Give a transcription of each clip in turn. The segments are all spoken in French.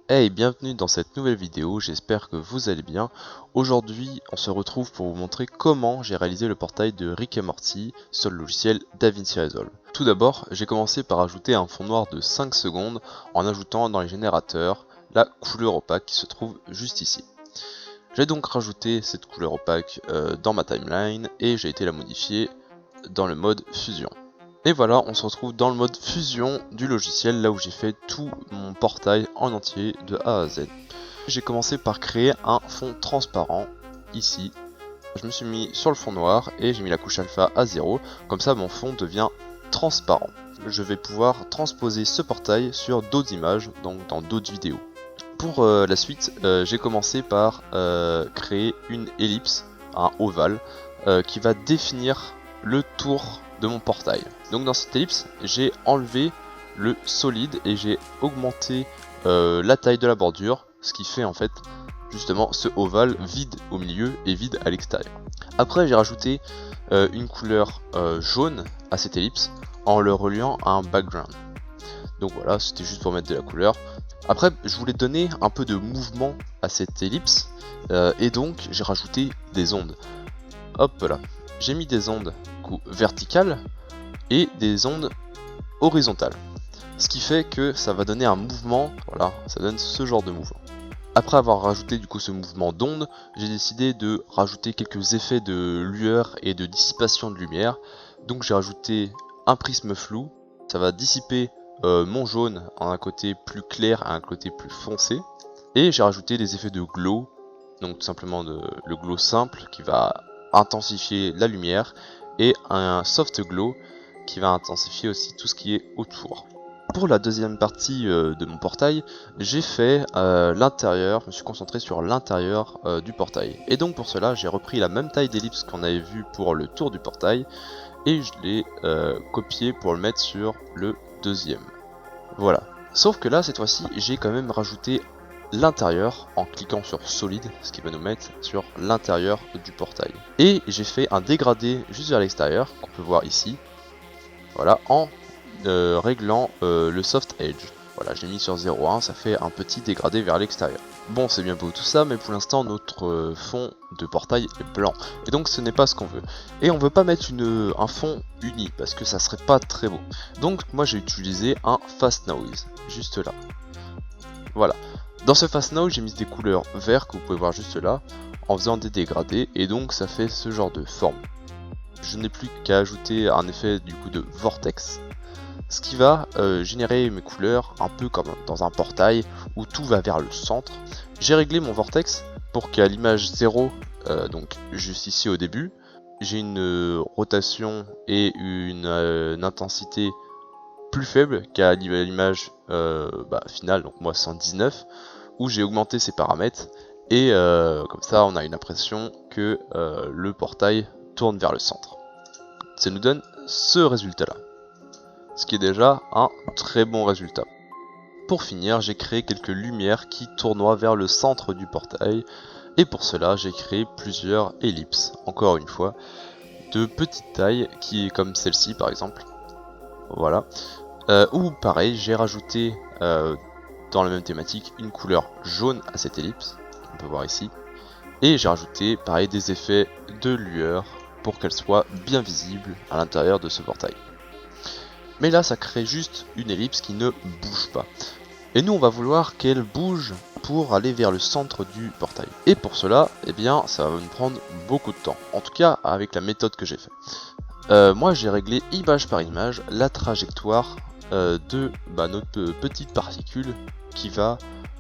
Hey, bienvenue dans cette nouvelle vidéo, j'espère que vous allez bien. Aujourd'hui, on se retrouve pour vous montrer comment j'ai réalisé le portail de Rick et Morty sur le logiciel DaVinci Resolve. Tout d'abord, j'ai commencé par ajouter un fond noir de 5 secondes en ajoutant dans les générateurs la couleur opaque qui se trouve juste ici. J'ai donc rajouté cette couleur opaque dans ma timeline et j'ai été la modifier dans le mode fusion. Et voilà, on se retrouve dans le mode fusion du logiciel, là où j'ai fait tout mon portail en entier de A à Z. J'ai commencé par créer un fond transparent, ici. Je me suis mis sur le fond noir et j'ai mis la couche alpha à 0, comme ça mon fond devient transparent. Je vais pouvoir transposer ce portail sur d'autres images, donc dans d'autres vidéos. Pour la suite, j'ai commencé par créer une ellipse, un ovale, qui va définir le tour de mon portail. Donc dans cette ellipse, j'ai enlevé le solide et j'ai augmenté la taille de la bordure, ce qui fait en fait justement ce ovale vide au milieu et vide à l'extérieur. Après j'ai rajouté une couleur jaune à cette ellipse en le reliant à un background. Donc voilà, c'était juste pour mettre de la couleur. Après, je voulais donner un peu de mouvement à cette ellipse, et donc j'ai rajouté des ondes. Hop là, j'ai mis des ondes verticales et des ondes horizontales. Ce qui fait que ça va donner un mouvement, voilà, ça donne ce genre de mouvement. Après avoir rajouté du coup ce mouvement d'onde, j'ai décidé de rajouter quelques effets de lueur et de dissipation de lumière. Donc j'ai rajouté un prisme flou, ça va dissiper mon jaune en un côté plus clair et un côté plus foncé. Et j'ai rajouté des effets de glow, donc tout simplement le glow simple qui va intensifier la lumière, et un soft glow qui va intensifier aussi tout ce qui est autour. Pour la deuxième partie de mon portail, j'ai fait l'intérieur, je me suis concentré sur l'intérieur du portail. Et donc pour cela, j'ai repris la même taille d'ellipse qu'on avait vu pour le tour du portail, et je l'ai copié pour le mettre sur le deuxième. Voilà. Sauf que là, cette fois-ci, j'ai quand même rajouté l'intérieur en cliquant sur solide, ce qui va nous mettre sur l'intérieur du portail. Et j'ai fait un dégradé juste vers l'extérieur, qu'on peut voir ici. Voilà, en réglant le soft edge. Voilà, j'ai mis sur 0,1, ça fait un petit dégradé vers l'extérieur. Bon, c'est bien beau tout ça, mais pour l'instant notre fond de portail est blanc, et donc ce n'est pas ce qu'on veut. Et on veut pas mettre un fond uni, parce que ça serait pas très beau. Donc moi j'ai utilisé un fast noise, juste là. Voilà. Dans ce fast noise, j'ai mis des couleurs vertes que vous pouvez voir juste là, en faisant des dégradés, et donc ça fait ce genre de forme. Je n'ai plus qu'à ajouter un effet du coup de vortex, ce qui va générer mes couleurs un peu comme dans un portail où tout va vers le centre. J'ai réglé mon vortex pour qu'à l'image 0, donc juste ici au début, j'ai une rotation et une intensité plus faible qu'à l'image finale, donc moi 119, où j'ai augmenté ces paramètres, et comme ça on a une impression que le portail tourne vers le centre. Ça nous donne ce résultat là, ce qui est déjà un très bon résultat. Pour finir, j'ai créé quelques lumières qui tournoient vers le centre du portail, et pour cela j'ai créé plusieurs ellipses, encore une fois, de petite taille, qui est comme celle-ci par exemple. Voilà. Ou pareil, j'ai rajouté dans la même thématique une couleur jaune à cette ellipse, on peut voir ici, et j'ai rajouté pareil des effets de lueur pour qu'elle soit bien visible à l'intérieur de ce portail. Mais là ça crée juste une ellipse qui ne bouge pas. Et nous on va vouloir qu'elle bouge pour aller vers le centre du portail. Et pour cela, eh bien ça va nous prendre beaucoup de temps. En tout cas avec la méthode que j'ai fait. Moi j'ai réglé image par image la trajectoire de notre petite particule qui va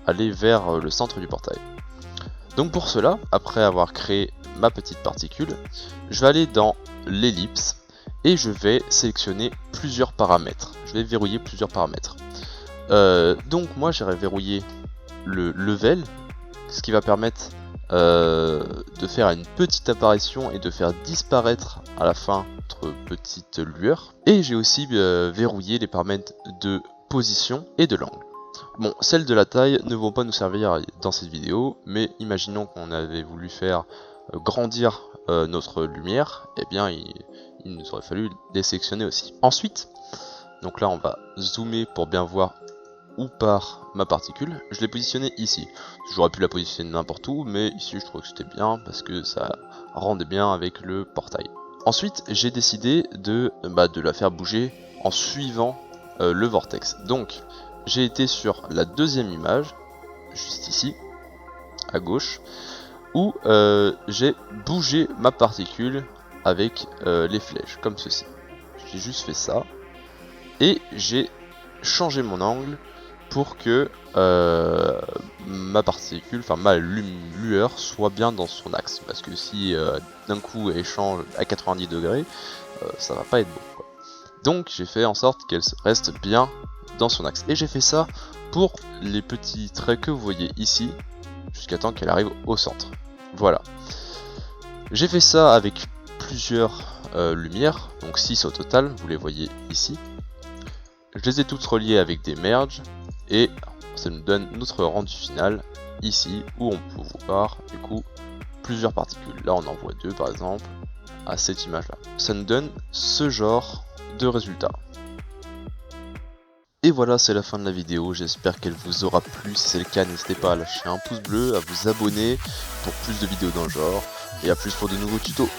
aller vers le centre du portail. Donc pour cela, après avoir créé ma petite particule, je vais aller dans l'ellipse et je vais sélectionner plusieurs paramètres. Je vais verrouiller plusieurs paramètres. Donc moi j'aurais verrouillé le level, ce qui va permettre de faire une petite apparition et de faire disparaître à la fin notre petite lueur. Et j'ai aussi verrouillé les paramètres de position et de l'angle. Bon, celles de la taille ne vont pas nous servir dans cette vidéo, mais imaginons qu'on avait voulu faire grandir notre lumière, et bien il nous aurait fallu les sélectionner aussi. Ensuite, donc là on va zoomer pour bien voir ou par ma particule, je l'ai positionnée ici. J'aurais pu la positionner n'importe où, mais ici je trouve que c'était bien parce que ça rendait bien avec le portail. Ensuite, j'ai décidé de la faire bouger en suivant le vortex. Donc, j'ai été sur la deuxième image, juste ici, à gauche, où j'ai bougé ma particule avec les flèches, comme ceci. J'ai juste fait ça, et j'ai changé mon angle pour que ma particule, enfin ma lueur soit bien dans son axe, parce que si d'un coup elle change à 90 degrés, ça va pas être bon, quoi. Donc j'ai fait en sorte qu'elle reste bien dans son axe, et j'ai fait ça pour les petits traits que vous voyez ici, jusqu'à temps qu'elle arrive au centre. Voilà. J'ai fait ça avec plusieurs lumières, donc 6 au total, vous les voyez ici. Je les ai toutes reliées avec des merges, et ça nous donne notre rendu final ici, où on peut voir du coup plusieurs particules. Là on en voit 2 par exemple, à cette image là. Ça nous donne ce genre de résultat. Et voilà, c'est la fin de la vidéo, j'espère qu'elle vous aura plu. Si c'est le cas, n'hésitez pas à lâcher un pouce bleu, à vous abonner pour plus de vidéos dans le genre, et à plus pour de nouveaux tutos.